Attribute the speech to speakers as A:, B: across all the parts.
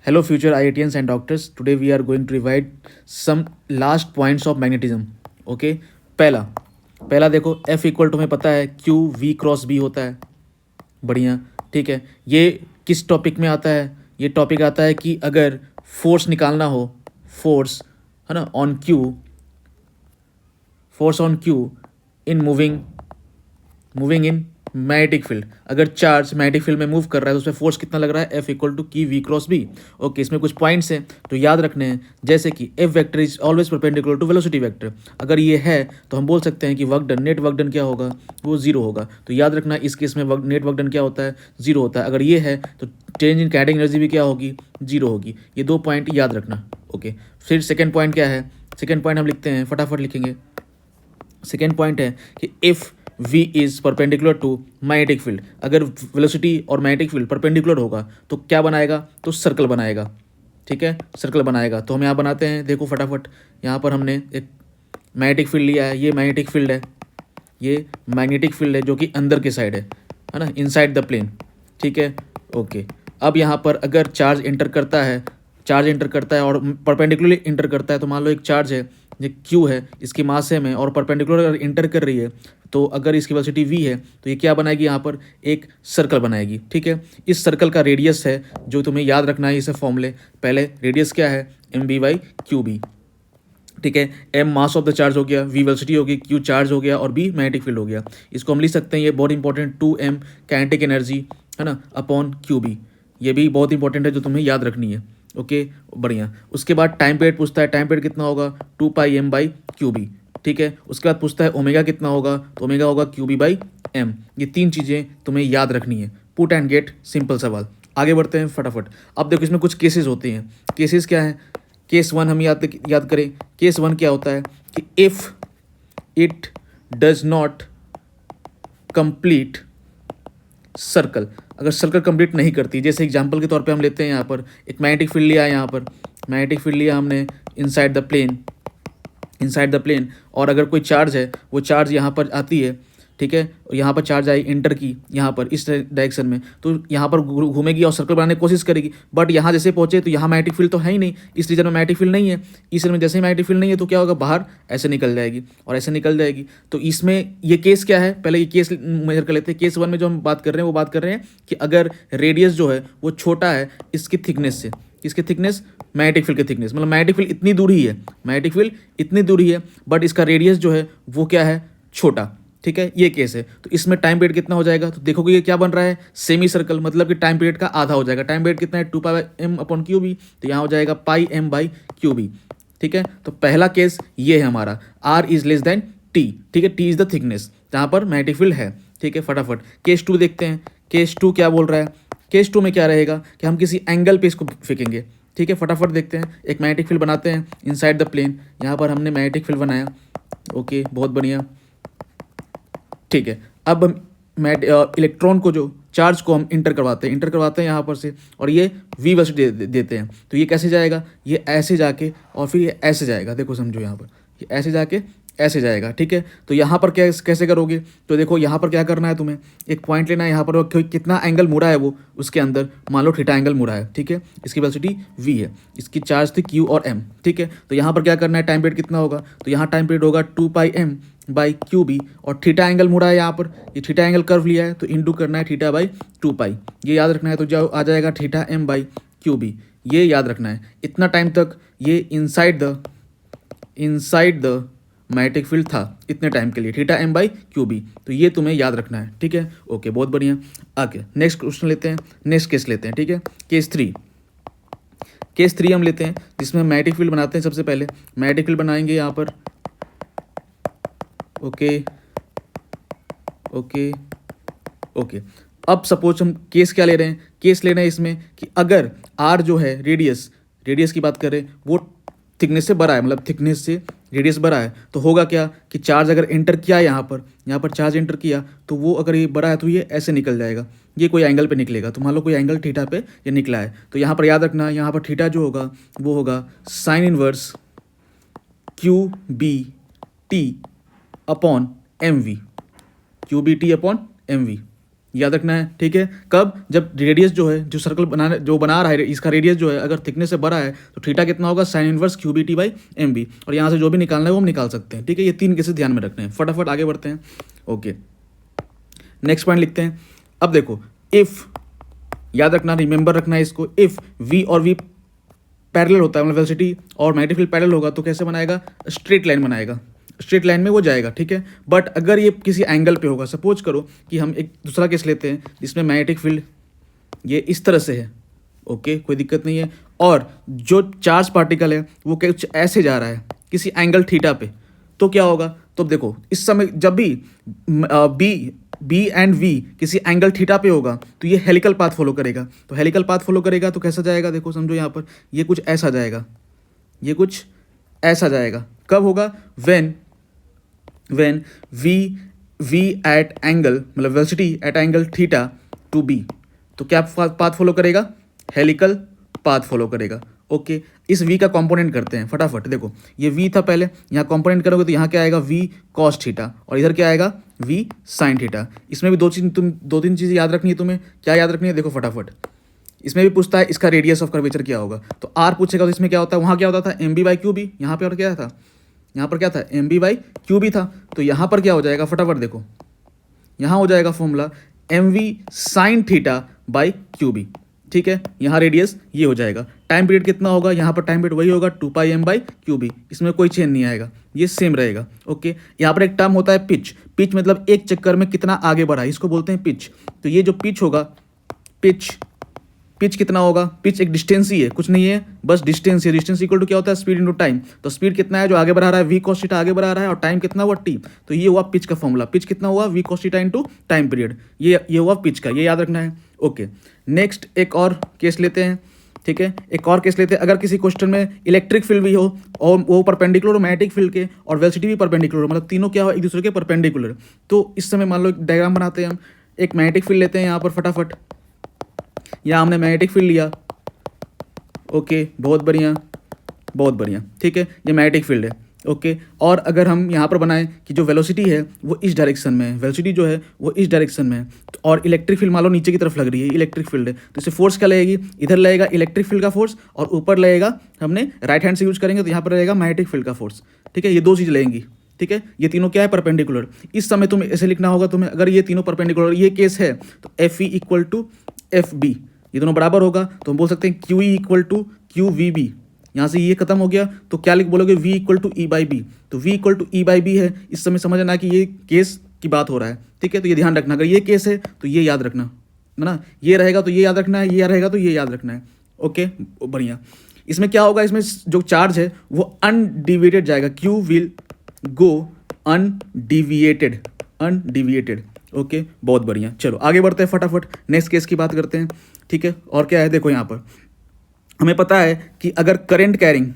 A: Hello, future IITians and doctors. Today we are going to revise some last points of magnetism. Okay. पहला पहला देखो F equal to हमें पता है Q V cross B होता है. बढ़िया. ठीक है. ये किस टॉपिक में आता है? ये टॉपिक आता है कि अगर फोर्स निकालना हो, फोर्स है ना on Q, force on Q in moving in magnetic field. अगर चार्ज मैग्नेटिक फील्ड में मूव कर रहा है तो उसमें फोर्स कितना लग रहा है? F इक्वल टू की वी क्रॉस बी. ओके, इसमें कुछ पॉइंट्स हैं तो याद रखने हैं, जैसे कि F vector is always perpendicular to velocity vector. अगर ये है तो हम बोल सकते हैं कि work done, net work done क्या होगा? वो जीरो होगा. तो याद रखना इस केस में नेट वर्क डन क्या होता है? जीरो होता है. अगर ये है तो चेंज इन काइनेटिक एनर्जी भी क्या होगी? जीरो होगी. ये दो पॉइंट याद रखना. ओके, फिर सेकेंड पॉइंट क्या है? सेकेंड पॉइंट हम लिखते हैं, फटाफट लिखेंगे. सेकेंड पॉइंट है कि if v is perpendicular to magnetic field. अगर वेलोसिटी और मैग्नेटिक फील्ड परपेंडिकुलर होगा तो क्या बनाएगा? तो सर्कल बनाएगा. ठीक है, सर्कल बनाएगा. तो हम यहाँ बनाते हैं, देखो फटाफट. यहाँ पर हमने एक मैग्नेटिक फील्ड लिया है. ये मैग्नेटिक फील्ड है, ये मैग्नेटिक फील्ड है जो कि अंदर के साइड है ना, इनसाइड द प्लेन. ठीक है. ओके, अब यहाँ पर अगर चार्ज इंटर करता है, और परपेंडिकुलरली इंटर करता है, तो मान लो एक चार्ज है, ये क्यू है, इसकी मास है में, और परपेंडिकुलर अगर इंटर कर रही है, तो अगर इसकी वेलोसिटी वी है तो ये क्या बनाएगी? यहाँ पर एक सर्कल बनाएगी. ठीक है. इस सर्कल का रेडियस है जो तुम्हें याद रखना है. इसे फॉर्मूले पहले, रेडियस क्या है? M b by q b. ठीक है. M mass of the charge हो गया, वी वेलोसिटी हो गई, क्यू चार्ज हो गया, और बी मैग्नेटिक फील्ड हो गया. इसको हम लिख सकते हैं, ये बहुत इंपॉर्टेंट, 2m काइनेटिक एनर्जी है ना अपॉन क्यू बी. ये भी बहुत इंपॉर्टेंट है जो तुम्हें याद रखनी है. ओके, बढ़िया. उसके बाद टाइम पीरियड पूछता है. टाइम पीरियड कितना होगा? 2πm by q b. ठीक है. उसके बाद पूछता है ओमेगा कितना होगा? तो ओमेगा होगा क्यू बी बाई एम. ये तीन चीज़ें तुम्हें याद रखनी है. पुट एंड गेट, सिंपल सवाल. आगे बढ़ते हैं फटाफट. अब देखो इसमें कुछ केसेस होते हैं. केसेस क्या हैं? केस वन हम याद करें. केस वन क्या होता है कि if it does not complete circle. अगर सर्कल कंप्लीट नहीं करती, जैसे एग्जांपल के तौर पे हम लेते हैं, यहाँ पर एक मैग्नेटिक फील्ड लिया है. यहाँ पर मैग्नेटिक फील्ड लिया हमने इनसाइड द प्लेन, और अगर कोई चार्ज है, वो चार्ज यहाँ पर आती है. ठीक है. और यहाँ पर चार्ज आई, इंटर की यहाँ पर इस डायरेक्शन में, तो यहाँ पर घूमेगी और सर्कल बनाने की कोशिश करेगी. बट यहाँ जैसे पहुँचे तो यहाँ मैग्नेटिक फील्ड तो है ही नहीं, इस रीजन में मैग्नेटिक फील्ड नहीं है. इस रीजन में जैसे ही मैग्नेटिक फील्ड नहीं है तो क्या होगा? बाहर ऐसे निकल जाएगी और ऐसे निकल जाएगी. तो इसमें ये केस क्या है? पहले ये केस मेजर कर लेते हैं. केस वन में जो हम बात कर रहे हैं वो बात कर रहे हैं कि अगर रेडियस जो है वो छोटा है इसकी थिकनेस से. इसकी थिकनेस मैग्नेटिक फील्ड की थिकनेस, मतलब मैग्नेटिक फील्ड इतनी दूरी है, बट इसका रेडियस जो है वो क्या है? छोटा. ठीक है, ये केस है. तो इसमें टाइम पीरियड कितना हो जाएगा? तो देखोगे ये क्या बन रहा है? सेमी सर्कल, मतलब कि टाइम पीरियड का आधा हो जाएगा. टाइम पीरियड कितना है? 2πm upon Q b. तो यहाँ हो जाएगा πm बाई क्यू बी. ठीक है. तो पहला केस ये है हमारा, r is less than t. ठीक है, t इज द थिकनेस जहाँ पर मैग्नेटिक फील्ड है. ठीक है, फटाफट केस टू देखते हैं. केस टू क्या बोल रहा है? केस टू में क्या रहेगा कि हम किसी एंगल पे इसको फेंकेंगे. ठीक है, फटाफट देखते हैं. एक मैग्नेटिक फील्ड बनाते हैं इनसाइड द प्लेन. यहाँ पर हमने मैग्नेटिक फील्ड बनाया. ओके, बहुत बढ़िया. ठीक है. अब हम इलेक्ट्रॉन को, जो चार्ज को हम इंटर करवाते हैं यहाँ पर से, और ये वी वेलोसिटी देते हैं. तो ये कैसे जाएगा? ये ऐसे जाके और फिर ये ऐसे जाएगा. देखो समझो, यहाँ पर ये ऐसे जाके ऐसे जाएगा. ठीक है. तो यहाँ पर क्या कैसे करोगे? तो देखो यहाँ पर क्या करना है, तुम्हें एक पॉइंट लेना है. यहाँ पर कितना एंगल मुड़ा है वो उसके अंदर, मान लो थीटा एंगल मुड़ा है. ठीक है. इसकी वेलोसिटी v है, इसकी चार्ज थी q और m. ठीक है. तो यहाँ पर क्या करना है? टाइम पीरियड कितना होगा? तो यहाँ टाइम पीरियड होगा 2πm बाई क्यू बी, और थीटा एंगल मुड़ा है यहाँ पर, ये थीटा एंगल कर्व लिया है तो इंटू करना है थीटा बाई 2π. ये याद रखना है. तो जो आ जाएगा theta m by q b. ये याद रखना है. इतना टाइम तक ये इनसाइड द मैग्नेटिक फील्ड था, इतने टाइम के लिए, theta m by q b. तो ये तुम्हें याद रखना है. ठीक है. ओके, बहुत बढ़िया. आगे नेक्स्ट क्वेश्चन लेते हैं, नेक्स्ट केस लेते हैं. ठीक है, केस थ्री हम लेते हैं, जिसमें मैग्नेटिक फील्ड बनाते हैं. सबसे पहले मैग्नेटिक फील्ड बनाएंगे यहाँ पर. ओके. अब सपोज हम केस क्या ले रहे हैं? केस ले रहे हैं इसमें कि अगर r जो है रेडियस की बात करें, वो थिकनेस से बड़ा है, मतलब थिकनेस से रेडियस बड़ा है, तो होगा क्या कि चार्ज अगर एंटर किया यहाँ पर चार्ज एंटर किया, तो वो अगर ये बड़ा है तो ये ऐसे निकल जाएगा, ये कोई एंगल पे निकलेगा. तो मान लो कोई एंगल थीटा पे ये निकला है, तो यहाँ पर याद रखना, यहाँ पर थीटा जो होगा वो होगा sine inverse q b t upon m v. Q b t upon m v. याद रखना है, ठीक है। कब? जब रेडियस जो है, जो सर्कल बना रहा है, इसका रेडियस जो है अगर थिकनेस से बड़ा है तो थीटा कितना होगा? Sine inverse q b t by m b. और यहाँ से जो भी निकालना है वो हम निकाल सकते हैं, ठीक है। ये 3 केसेस ध्यान में रखने हैं। फटाफट आगे बढ़ते हैं। ओके, नेक्स्ट पॉइंट लिखते हैं। अब देखो, इफ़, याद रखना, रिमेंबर रखना है इसको, इफ़ वी और वी पैरेलल होता है, मतलब वेलोसिटी और मैग्नेटिक फील्ड पैरेलल होगा तो कैसे बनाएगा? स्ट्रेट लाइन बनाएगा, स्ट्रेट लाइन में वो जाएगा, ठीक है। बट अगर ये किसी एंगल पे होगा, सपोज करो कि हम एक दूसरा केस लेते हैं जिसमें मैग्नेटिक फील्ड ये इस तरह से है, ओके, कोई दिक्कत नहीं है, और जो चार्ज पार्टिकल है वो कुछ ऐसे जा रहा है किसी एंगल थीटा पे, तो क्या होगा? तो देखो, इस समय जब भी बी एंड वी किसी एंगल थीटा पे होगा तो ये हेलिकल पाथ फॉलो करेगा। तो हेलिकल पाथ फॉलो करेगा तो कैसा जाएगा? देखो समझो, यहाँ पर ये कुछ ऐसा जाएगा, ये कुछ ऐसा जाएगा। कब होगा? व्हेन वी एट एंगल, मतलब velocity at angle theta to b, तो क्या पाथ फॉलो करेगा? हेलिकल पाथ फॉलो करेगा। ओके, इस v का कंपोनेंट करते हैं फटाफट। देखो, ये v था पहले, यहाँ कंपोनेंट करोगे तो यहाँ क्या आएगा? v cos थीटा, और इधर क्या आएगा? v sin theta. इसमें भी दो तीन चीज़ें याद रखनी है तुम्हें। क्या याद रखनी है? देखो फटाफट, इसमें भी पूछता है इसका रेडियस ऑफ कर्वेचर क्या होगा, तो r पूछेगा तो इसमें क्या होता है? वहाँ क्या होता था? M b by q b. यहाँ पे और क्या था? यहाँ पर क्या था? M b by q b था। तो यहाँ पर क्या हो जाएगा? फटाफट देखो, यहाँ हो जाएगा formula m v sine theta by q b, ठीक है। यहाँ रेडियस ये हो जाएगा। टाइम पीरियड कितना होगा? यहाँ पर टाइम पीरियड वही होगा 2 m बाई क्यू बी, इसमें कोई चेंज नहीं आएगा, ये सेम रहेगा। ओके, यहाँ पर एक टर्म होता है पिच। पिच मतलब एक चक्कर में कितना आगे बढ़ा, इसको बोलते हैं पिच। तो ये जो पिच होगा, पिच कितना होगा? पिच एक डिस्टेंस ही है, कुछ नहीं है, बस डिस्टेंस है। डिस्टेंस इक्वल टू क्या होता है? Speed into time. तो स्पीड कितना है जो आगे बढ़ा रहा है? वी कॉस थीटा आगे बढ़ा रहा है, और टाइम कितना हुआ? टी। तो ये हुआ पिच का फॉर्मूला। पिच कितना हुआ? V cos theta into time period. ये हुआ पिच का, ये याद रखना है। ओके, नेक्स्ट एक और केस लेते हैं, ठीक है। एक और केस लेते हैं। अगर किसी क्वेश्चन में इलेक्ट्रिक फील्ड भी हो और वो परपेंडिकुलर हो मैग्नेटिक फील्ड के, और वेलोसिटी भी परपेंडिकुलर हो, मतलब तीनों क्या हो? एक दूसरे के परपेंडिकुलर। तो इस समय मान लो एक डायग्राम बनाते हैं हम। एक मैग्नेटिक फील्ड लेते हैं यहाँ पर फटाफट। यहाँ हमने मैग्नेटिक फील्ड लिया, ओके, बहुत बढ़िया, बहुत बढ़िया, ठीक है। ये मैग्नेटिक फील्ड है, ओके। और अगर हम यहाँ पर बनाएं कि जो वेलोसिटी है वो इस डायरेक्शन में है, वेलोसिटी जो है वो इस डायरेक्शन में है, और इलेक्ट्रिक फील्ड मान लो नीचे की तरफ लग रही है, इलेक्ट्रिक फील्ड है, तो इसे फोर्स क्या लगेगी? इधर लगेगा इलेक्ट्रिक फील्ड का फोर्स, और ऊपर लगेगा, हमने राइट हैंड से यूज करेंगे तो यहाँ पर रहेगा मैग्नेटिक फील्ड का फोर्स, ठीक है। ये दो चीज़ लगेंगी, ठीक है। ये तीनों क्या है? परपेंडिकुलर। इस समय तुम्हें ऐसे लिखना होगा तुम्हें, अगर ये तीनों परपेंडिकुलर ये केस है तो f e equal to f b, ये दोनों बराबर होगा, तो हम बोल सकते हैं q e equal to q v b. यहाँ से ये खत्म हो गया तो क्या लिख बोलोगे? v equal to e by b. तो v equal to e by b है। इस समय समझना कि ये केस की बात हो रहा है, ठीक है। तो ये ध्यान रखना, अगर ये केस है तो ये याद रखना है ना, ये रहेगा तो ये याद रखना है, ये रहेगा तो ये याद रखना है। ओके, बढ़िया। इसमें क्या होगा? इसमें जो चार्ज है वो अनडिविएटेड जाएगा, Q will go undeviated. Okay, बहुत बढ़िया। चलो आगे बढ़ते हैं फटाफट, नेक्स्ट केस की बात करते हैं, ठीक है। और क्या है? देखो यहाँ पर हमें पता है कि अगर करंट कैरिंग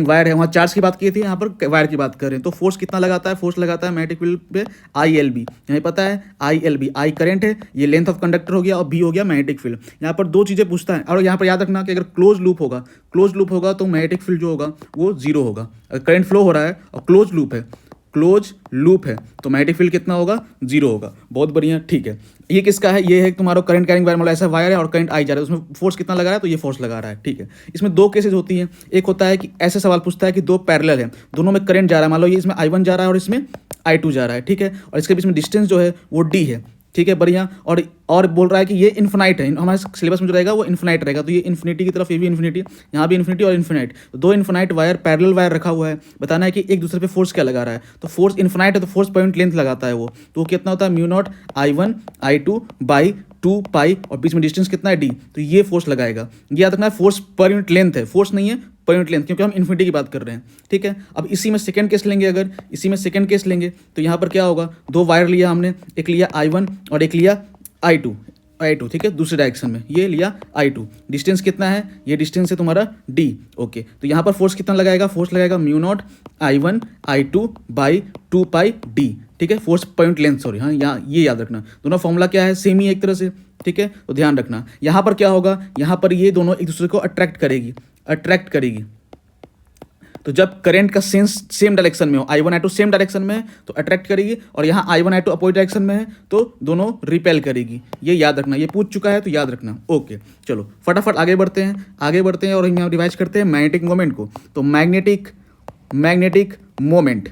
A: वायर है, वहाँ चार्ज की बात की थी, यहाँ पर वायर की बात कर रहे हैं, तो फोर्स कितना लगाता है? फोर्स लगाता है मैग्नेटिक फील्ड पे ILB। हमें पता है ILB, आई करंट है, ये लेंथ ऑफ कंडक्टर हो गया, और B हो गया मैग्नेटिक फील्ड। यहाँ पर दो चीज़ें पूछता है, और यहाँ पर याद रखना कि अगर क्लोज लूप होगा तो मैग्नेटिक फील्ड जो होगा वो जीरो होगा। अगर करंट फ्लो हो रहा है और क्लोज लूप है तो मैग्नेटिक फील्ड कितना होगा? जीरो होगा। बहुत बढ़िया, ठीक है। ये किसका है? ये है तुम्हारा करंट कैरिंग वायर, मतलब ऐसा वायर है और करंट आई जा रहा है, उसमें फोर्स कितना लगा रहा है? तो ये फोर्स लगा रहा है, ठीक है। इसमें दो केसेस होती हैं। एक होता है कि ऐसे सवाल पूछता है कि दो पैरेलल है, दोनों में करंट जा रहा है, मान लो ये इसमें I1 जा रहा है और इसमें I2 जा रहा है, ठीक है, और इसके बीच में डिस्टेंस जो है वो D है, ठीक है, बढ़िया। और बोल रहा है कि ये इन्फिनाइट है, हमारे सिलेबस में जो रहेगा वो इन्फिनाइट रहेगा, तो ये इन्फिनिटी की तरफ, ये भी इन्फिनिटी, यहाँ भी इन्फिनिटी और इन्फिनाइट, तो दो इन्फिनाइट वायर पैरेलल वायर रखा हुआ है। बताना है कि एक दूसरे पे फोर्स क्या लगा रहा है, तो फोर्स इन्फिनाइट है तो फोर्स पॉइंट लेंथ लगाता है वो, तो कितना होता है? Mu naught I1 I2 by 2 पाई, और बीच में डिस्टेंस कितना है? D, तो ये फोर्स लगाएगा। ये याद रखना है, फोर्स पर यूनिट लेंथ है, फोर्स नहीं है पर यूनिट लेंथ, क्योंकि हम इन्फिनिटी की बात कर रहे हैं, ठीक है। अब इसी में सेकंड केस लेंगे, अगर इसी में सेकंड केस लेंगे तो यहाँ पर क्या होगा? दो वायर लिया हमने, एक लिया I1 और एक लिया I2, ठीक है, दूसरे डायरेक्शन में ये लिया I2। डिस्टेंस कितना है? ये डिस्टेंस है तुम्हारा D, ओके। तो यहाँ पर फोर्स कितना लगाएगा? फोर्स लगाएगा mu naught I1 I2 by 2 pi D, ठीक है, फोर्स पॉइंट लेंथ, सॉरी, हाँ, यहाँ ये याद रखना, दोनों फॉर्मूला क्या है? सेम ही एक तरह से, ठीक है, तो ध्यान रखना। यहाँ पर क्या होगा? यहाँ पर ये दोनों एक दूसरे को अट्रैक्ट करेगी, तो जब करंट का सेम डायरेक्शन में हो, I1 I2 सेम डायरेक्शन में है तो अट्रैक्ट करेगी, और यहाँ I1 I2 अपोजिट डायरेक्शन में है तो दोनों रिपेल करेगी। ये याद रखना, ये पूछ चुका है तो याद रखना। ओके, चलो फटाफट आगे बढ़ते हैं और यहाँ रिवाइज करते हैं मैग्नेटिक मोमेंट को। तो मैग्नेटिक मोमेंट,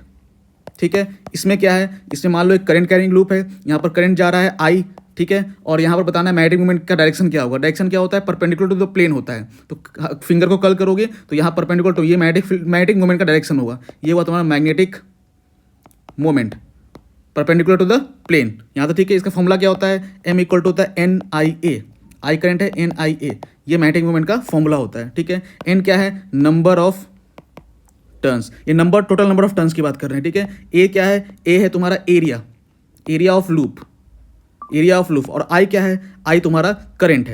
A: ठीक है, इसमें क्या है, इसमें मान लो एक करंट कैरिंग लूप है, यहाँ पर करंट जा रहा है I, ठीक है, और यहाँ पर बताना है मैग्नेटिक मोमेंट का डायरेक्शन क्या होगा। डायरेक्शन क्या होता है, परपेंडिकुलर टू द प्लेन होता है। तो फिंगर को कर्ल करोगे तो यहाँ परपेंडिकुलर टू ये मैग्नेटिक मोमेंट का डायरेक्शन होगा। ये हुआ तुम्हारा magnetic moment perpendicular to the plane. यहाँ तो ठीक है, इसका फॉर्मूला क्या होता है, M इक्वल टू होता है NIA, I करंट है NIA, ये मैग्नेटिक मोमेंट का फॉर्मूला होता है। ठीक है, N क्या है, नंबर ऑफ टर्न्स, ये number total number of turns की बात कर रहे हैं। ठीक है, A क्या है, A है तुम्हारा एरिया ऑफ लूप, और I क्या है, I तुम्हारा करंट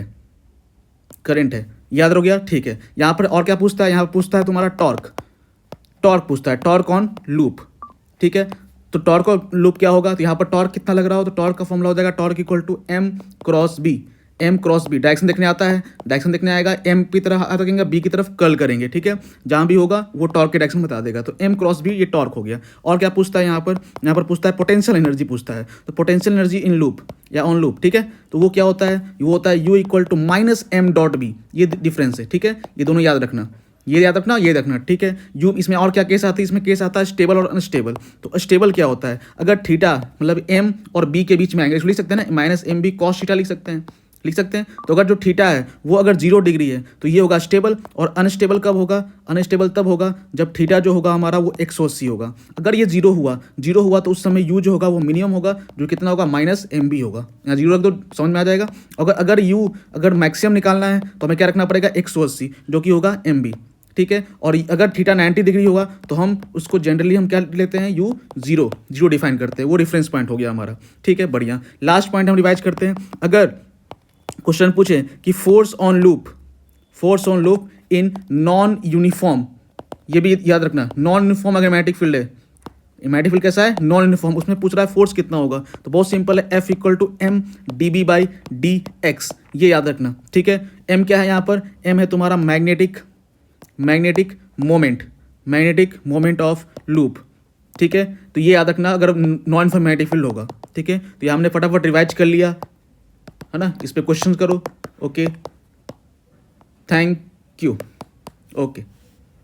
A: है, याद रख गया। ठीक है, यहाँ पर और क्या पूछता है, यहाँ पर पूछता है तुम्हारा टॉर्क पूछता है, टॉर्क ऑन लूप। ठीक है, तो टॉर्क ऑन लूप क्या होगा, तो यहाँ पर टॉर्क कितना लग रहा हो, तो टॉर्क का फॉर्मूला हो जाएगा torque equal to M cross B। Direction देखने आता है, डायरेक्शन देखने आएगा, M की तरफ आ सकेंगे, B की तरफ कर्ल करेंगे। ठीक है, जहाँ भी होगा वो टॉर्क के डायरेक्शन बता देगा। तो M क्रॉस B ये टॉर्क हो गया। और क्या पूछता है यहाँ पर पूछता है पोटेंशियल एनर्जी पूछता है। तो पोटेंशियल एनर्जी इन लूप या ऑन लूप, ठीक है, तो वो क्या होता है, वो होता है U equal to minus M dot B, ये डिफरेंस है। ठीक है, ये दोनों याद रखना, ये रखना। ठीक है, यू इसमें और क्या केस आती है, इसमें केस आता है स्टेबल और अनस्टेबल। तो स्टेबल क्या होता है, अगर थीटा मतलब M और B के बीच में आएंगे, लिख सकते हैं ना, माइनस MB कॉस थीटा लिख सकते हैं। तो अगर जो थीटा है वो अगर 0 डिग्री है तो ये होगा स्टेबल, और अनस्टेबल कब होगा, अनस्टेबल तब होगा जब थीटा जो होगा हमारा वो 180 होगा। अगर ये जीरो हुआ तो उस समय यू जो होगा वो मिनिमम होगा, जो कितना होगा, माइनस MB होगा। यहाँ 0 रख दो, समझ में आ जाएगा। अगर मैक्सिमम निकालना है तो हमें क्या रखना पड़ेगा, 180 जो कि होगा MB। ठीक है, और अगर थीटा 90 डिग्री होगा तो हम उसको जनरली हम क्या लेते हैं, यू जीरो डिफाइन करते हैं, वो रेफरेंस पॉइंट हो गया हमारा। ठीक है, बढ़िया। लास्ट पॉइंट हम रिवाइज करते हैं। अगर क्वेश्चन पूछे कि force on loop in non uniform, ये भी याद रखना, नॉन यूनिफॉर्म अगर मैग्नेटिक फील्ड है, मैग्नेटिक फील्ड कैसा है, नॉन यूनिफॉर्म, उसमें पूछ रहा है फोर्स कितना होगा, तो बहुत सिंपल है, F equal to M dB/dx, ये याद रखना। ठीक है, M क्या है यहाँ पर, M है तुम्हारा मैग्नेटिक मोमेंट ऑफ लूप। ठीक है, तो ये याद रखना अगर नॉन यूनिफॉर्म मैग्नेटिक फील्ड होगा। ठीक है, तो ये हमने फटाफट रिवाइज कर लिया है ना, इस पे क्वेश्चन करो। Okay, thank you. ओके।